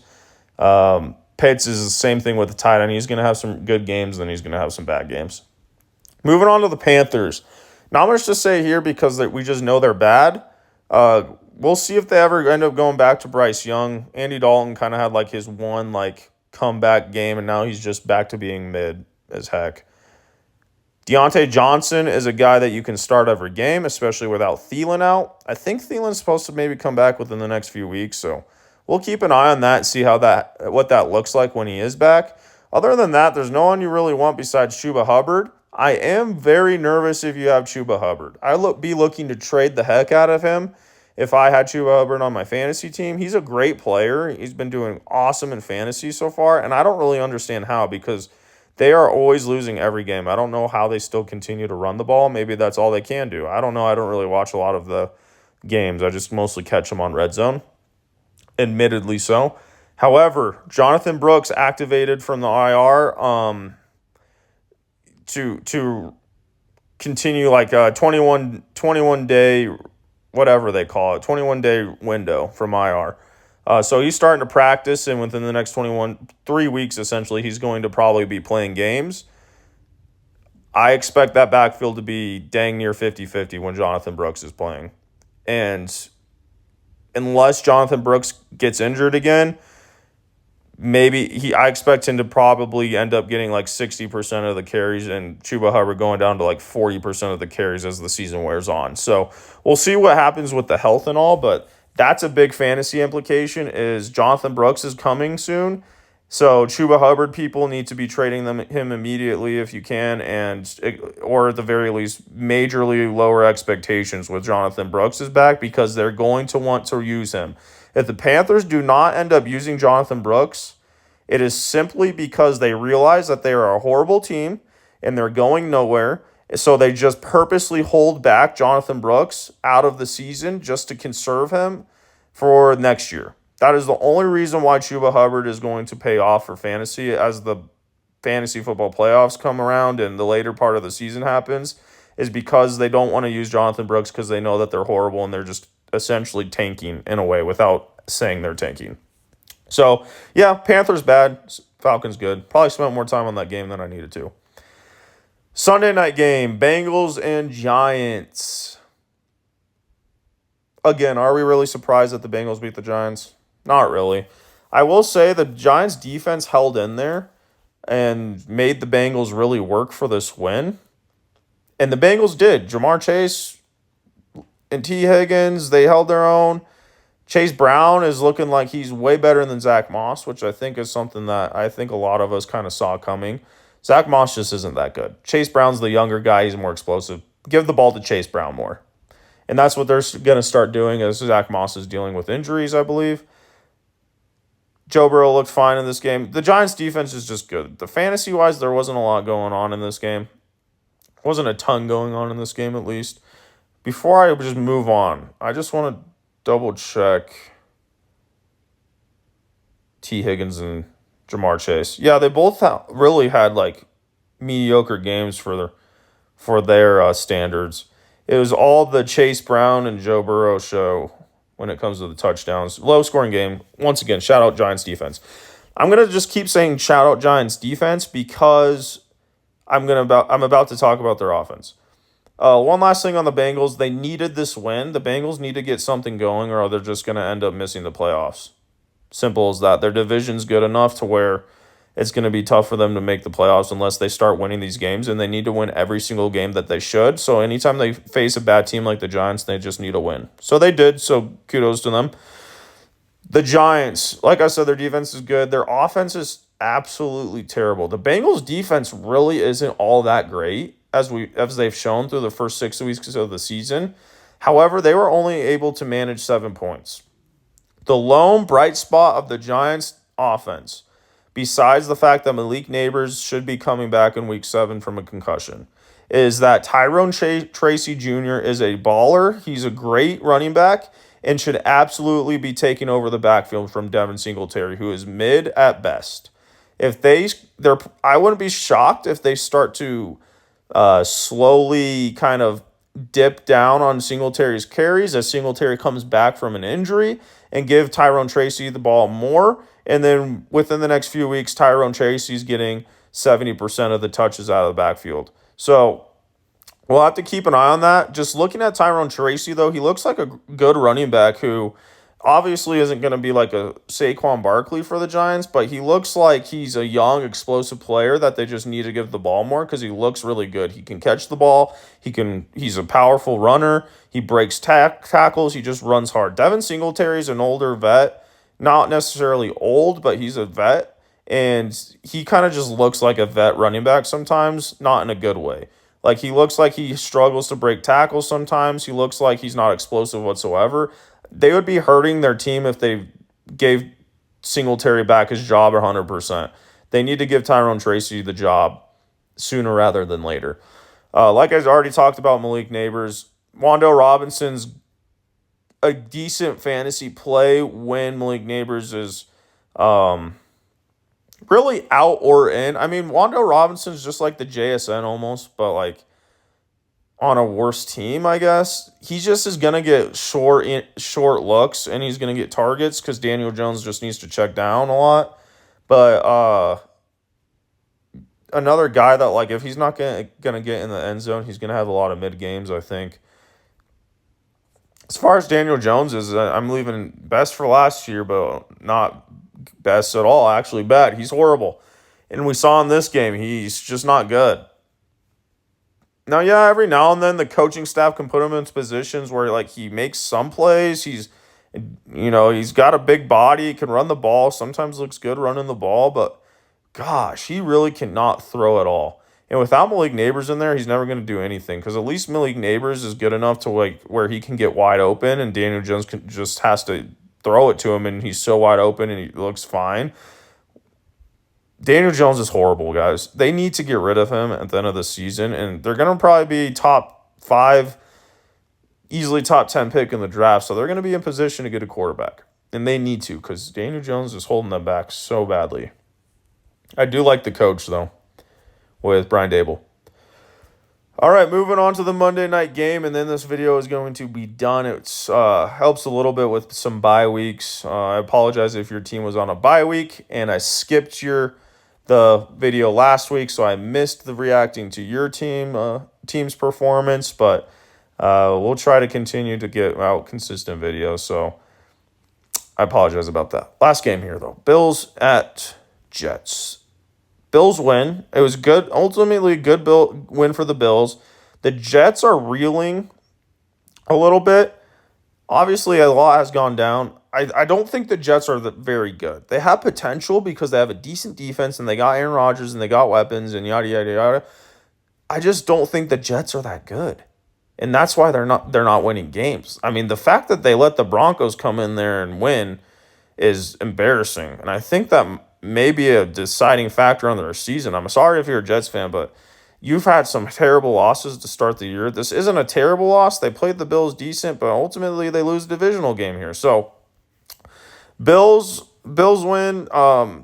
Pitts is the same thing with the tight end. He's going to have some good games and then he's going to have some bad games. Moving on to the Panthers. Not much to say here because we just know they're bad. We'll see if they ever end up going back to Bryce Young. Andy Dalton kind of had like his one like comeback game, and now he's just back to being mid as heck. Deontay Johnson is a guy that you can start every game, especially without Thielen out. I think Thielen's supposed to maybe come back within the next few weeks, so we'll keep an eye on that and see what that looks like when he is back. Other than that, there's no one you really want besides Chuba Hubbard. I am very nervous if you have Chuba Hubbard. Be looking to trade the heck out of him if I had Chuba Hubbard on my fantasy team. He's a great player. He's been doing awesome in fantasy so far, and I don't really understand how, because they are always losing every game. I don't know how they still continue to run the ball. Maybe that's all they can do. I don't know. I don't really watch a lot of the games. I just mostly catch them on Red Zone, admittedly so. However, Jonathan Brooks activated from the IR to continue like a 21-day, whatever they call it, 21-day window from IR. So he's starting to practice, and within the next 3 weeks, essentially, he's going to probably be playing games. I expect that backfield to be dang near 50-50 when Jonathan Brooks is playing. And unless Jonathan Brooks gets injured again, I expect him to probably end up getting like 60% of the carries, and Chuba Hubbard going down to like 40% of the carries as the season wears on. So we'll see what happens with the health and all, but that's a big fantasy implication, is Jonathan Brooks is coming soon. So Chuba Hubbard people need to be trading him immediately if you can, or at the very least, majorly lower expectations with Jonathan Brooks is back, because they're going to want to use him. If the Panthers do not end up using Jonathan Brooks, it is simply because they realize that they are a horrible team and they're going nowhere. So they just purposely hold back Jonathan Brooks out of the season just to conserve him for next year. That is the only reason why Chuba Hubbard is going to pay off for fantasy as the fantasy football playoffs come around and the later part of the season happens, is because they don't want to use Jonathan Brooks because they know that they're horrible and they're just essentially tanking in a way without saying they're tanking. So, yeah, Panthers bad, Falcons good. Probably spent more time on that game than I needed to. Sunday night game, Bengals and Giants. Again, are we really surprised that the Bengals beat the Giants? Not really. I will say the Giants' defense held in there and made the Bengals really work for this win. And the Bengals did. Jamar Chase and T. Higgins, they held their own. Chase Brown is looking like he's way better than Zach Moss, which I think is something that I think a lot of us kind of saw coming. Zach Moss just isn't that good. Chase Brown's the younger guy. He's more explosive. Give the ball to Chase Brown more. And that's what they're going to start doing as Zach Moss is dealing with injuries, I believe. Joe Burrow looked fine in this game. The Giants' defense is just good. The fantasy-wise, there wasn't a lot going on in this game. Wasn't a ton going on in this game, at least. Before I just move on, I just want to double-check T. Higgins and Jamar Chase. Yeah, they both really had, like, mediocre games for their standards. It was all the Chase Brown and Joe Burrow show when it comes to the touchdowns. Low-scoring game. Once again, shout-out Giants defense. I'm going to just keep saying shout-out Giants defense because I'm about to talk about their offense. One last thing on the Bengals. They needed this win. The Bengals need to get something going or they're just going to end up missing the playoffs. Simple as that. Their division's good enough to where it's going to be tough for them to make the playoffs unless they start winning these games, and they need to win every single game that they should. So anytime they face a bad team like the Giants, they just need a win. So they did, so kudos to them. The Giants, like I said, their defense is good. Their offense is absolutely terrible. The Bengals' defense really isn't all that great, as they've shown through the first 6 weeks of the season. However, they were only able to manage 7 points. The lone bright spot of the Giants' offense, besides the fact that Malik Neighbors should be coming back in week 7 from a concussion, is that Tyrone Tracy Jr. is a baller. He's a great running back and should absolutely be taking over the backfield from Devin Singletary, who is mid at best. I wouldn't be shocked if they start to slowly kind of dip down on Singletary's carries as Singletary comes back from an injury and give Tyrone Tracy the ball more. And then within the next few weeks, Tyrone Tracy's getting 70% of the touches out of the backfield. So we'll have to keep an eye on that. Just looking at Tyrone Tracy, though, he looks like a good running back who obviously isn't going to be like a Saquon Barkley for the Giants, but he looks like he's a young, explosive player that they just need to give the ball more because he looks really good. He can catch the ball. He's a powerful runner. He breaks tackles. He just runs hard. Devin Singletary's an older vet. Not necessarily old, but he's a vet. And he kind of just looks like a vet running back sometimes, not in a good way. Like, he looks like he struggles to break tackles sometimes. He looks like he's not explosive whatsoever. They would be hurting their team if they gave Singletary back his job 100%. They need to give Tyrone Tracy the job sooner rather than later. Like I already talked about Malik Neighbors, Wan'Dale Robinson's a decent fantasy play when Malik Neighbors is really out or in. I mean, Wan'Dale Robinson's just like the JSN almost, but like on a worse team, I guess. He just is going to get short looks, and he's going to get targets because Daniel Jones just needs to check down a lot. But another guy that, like, if he's not going to get in the end zone, he's going to have a lot of mid-games, I think. As far as Daniel Jones is, I'm leaving best for last year, but not best at all. Actually bad. He's horrible. And we saw in this game, he's just not good. Now, yeah, every now and then the coaching staff can put him in positions where, like, he makes some plays. He's got a big body. He can run the ball. Sometimes looks good running the ball. But, gosh, he really cannot throw at all. And without Malik Neighbors in there, he's never going to do anything. Because at least Malik Neighbors is good enough to, like, where he can get wide open. And Daniel Jones just has to throw it to him. And he's so wide open and he looks fine. Daniel Jones is horrible, guys. They need to get rid of him at the end of the season, and they're going to probably be top 5, easily top 10 pick in the draft, so they're going to be in position to get a quarterback. And they need to because Daniel Jones is holding them back so badly. I do like the coach, though, with Brian Daboll. All right, moving on to the Monday night game, and then this video is going to be done. It helps a little bit with some bye weeks. I apologize if your team was on a bye week, and I skipped the video last week, so I missed the reacting to your team's performance, but we'll try to continue to get out consistent videos, so I apologize about that. Last game here, though. Bills at Jets. Bills win. It was good, ultimately a good win for the Bills. The Jets are reeling a little bit. Obviously, a lot has gone down. I don't think the Jets are very good. They have potential because they have a decent defense and they got Aaron Rodgers and they got weapons and yada, yada, yada. I just don't think the Jets are that good. And that's why they're not winning games. I mean, the fact that they let the Broncos come in there and win is embarrassing. And I think that may be a deciding factor on their season. I'm sorry if you're a Jets fan, but you've had some terrible losses to start the year. This isn't a terrible loss. They played the Bills decent, but ultimately they lose a divisional game here. So Bills win.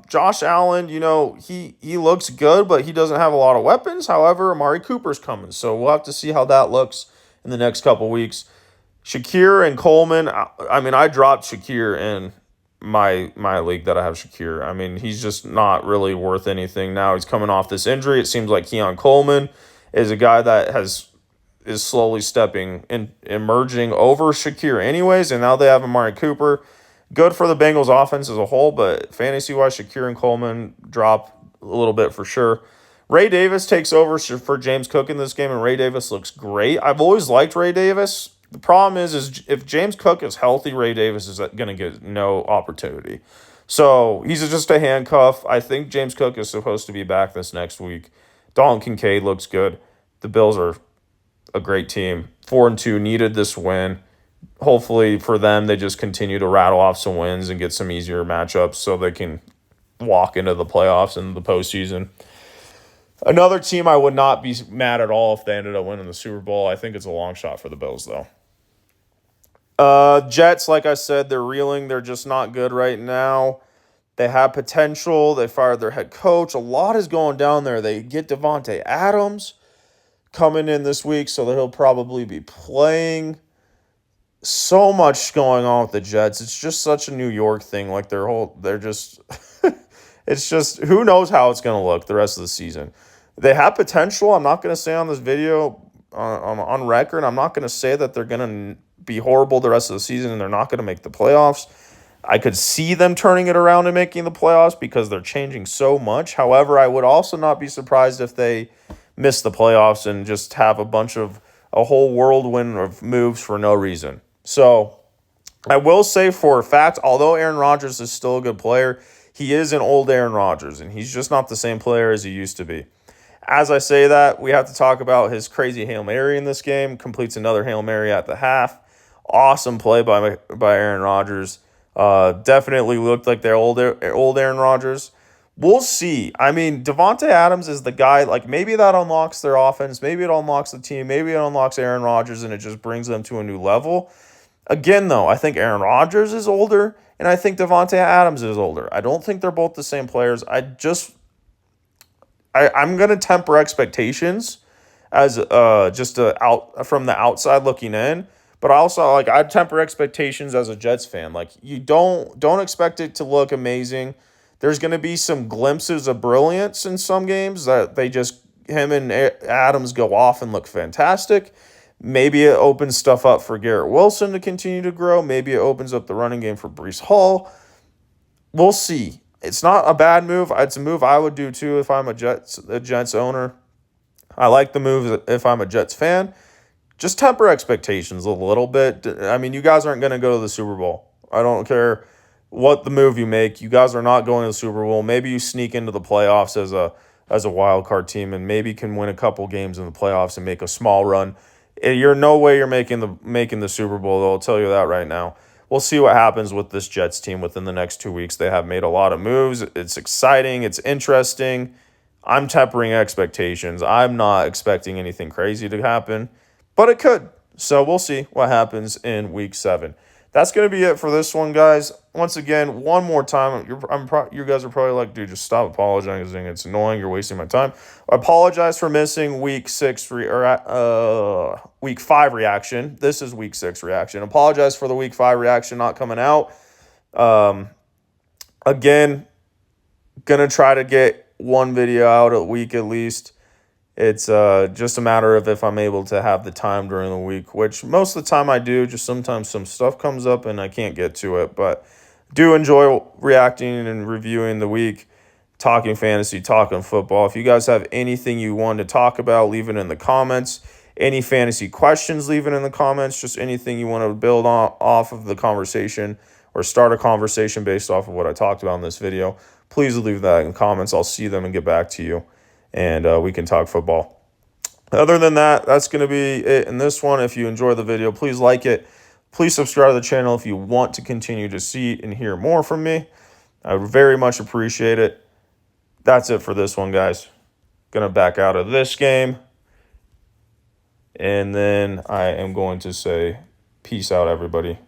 Josh Allen, he looks good, but he doesn't have a lot of weapons. However, Amari Cooper's coming, so we'll have to see how that looks in the next couple weeks. Shakir and Coleman, I dropped Shakir in my league that I have Shakir. I mean, he's just not really worth anything now. He's coming off this injury. It seems like Keon Coleman is a guy that has is slowly emerging over Shakir anyways, and now they have Amari Cooper. Good for the Bengals offense as a whole, but fantasy-wise, Shakir and Coleman drop a little bit for sure. Ray Davis takes over for James Cook in this game, and Ray Davis looks great. I've always liked Ray Davis. The problem is if James Cook is healthy, Ray Davis is going to get no opportunity. So he's just a handcuff. I think James Cook is supposed to be back this next week. Dalton Kincaid looks good. The Bills are a great team. 4-2, needed this win. Hopefully for them, they just continue to rattle off some wins and get some easier matchups so they can walk into the playoffs and the postseason. Another team I would not be mad at all if they ended up winning the Super Bowl. I think it's a long shot for the Bills, though. Jets, like I said, they're reeling. They're just not good right now. They have potential. They fired their head coach. A lot is going down there. They get Davante Adams coming in this week, so that he'll probably be playing. So much going on with the Jets. It's just such a New York thing. Like they're just, it's just, who knows how it's going to look the rest of the season. They have potential. I'm not going to say on this video, on record, I'm not going to say that they're going to be horrible the rest of the season and they're not going to make the playoffs. I could see them turning it around and making the playoffs because they're changing so much. However, I would also not be surprised if they miss the playoffs and just have a whole whirlwind of moves for no reason. So I will say for a fact, although Aaron Rodgers is still a good player, he is an old Aaron Rodgers, and he's just not the same player as he used to be. As I say that, we have to talk about his crazy Hail Mary in this game. Completes another Hail Mary at the half. Awesome play by Aaron Rodgers. Definitely looked like their old Aaron Rodgers. We'll see. I mean, Davante Adams is the guy, like maybe that unlocks their offense. Maybe it unlocks the team. Maybe it unlocks Aaron Rodgers and it just brings them to a new level. Again, though, I think Aaron Rodgers is older and I think Davante Adams is older. I don't think they're both the same players. I'm going to temper expectations as out from the outside looking in. But also, like, I'd temper expectations as a Jets fan. Like, you don't expect it to look amazing. There's going to be some glimpses of brilliance in some games that him and Adams go off and look fantastic. Maybe it opens stuff up for Garrett Wilson to continue to grow. Maybe it opens up the running game for Breece Hall. We'll see. It's not a bad move. It's a move I would do too if I'm a Jets owner. I like the move if I'm a Jets fan. Just temper expectations a little bit. I mean, you guys aren't going to go to the Super Bowl. I don't care what the move you make. You guys are not going to the Super Bowl. Maybe you sneak into the playoffs as a wild card team and maybe can win a couple games in the playoffs and make a small run. You're no way you're making the Super Bowl, though. I'll tell you that right now. We'll see what happens with this Jets team within the next 2 weeks. They have made a lot of moves. It's exciting. It's interesting. I'm tempering expectations. I'm not expecting anything crazy to happen. But it could. So we'll see what happens in Week 7. That's going to be it for this one, guys. Once again, one more time, you guys are probably like, dude, just stop apologizing. It's annoying. You're wasting my time. I apologize for missing Week 5 reaction. This is Week 6 reaction. Apologize for the Week 5 reaction not coming out. Again, going to try to get one video out a week at least. It's just a matter of if I'm able to have the time during the week, which most of the time I do. Just sometimes some stuff comes up and I can't get to it. But do enjoy reacting and reviewing the week, talking fantasy, talking football. If you guys have anything you want to talk about, leave it in the comments. Any fantasy questions, leave it in the comments. Just anything you want to build off of the conversation or start a conversation based off of what I talked about in this video, please leave that in the comments. I'll see them and get back to you. And we can talk football. Other than that, that's going to be it in this one. If you enjoy the video, please like it. Please subscribe to the channel if you want to continue to see and hear more from me. I would very much appreciate it. That's it for this one, guys. Going to back out of this game. And then I am going to say peace out, everybody.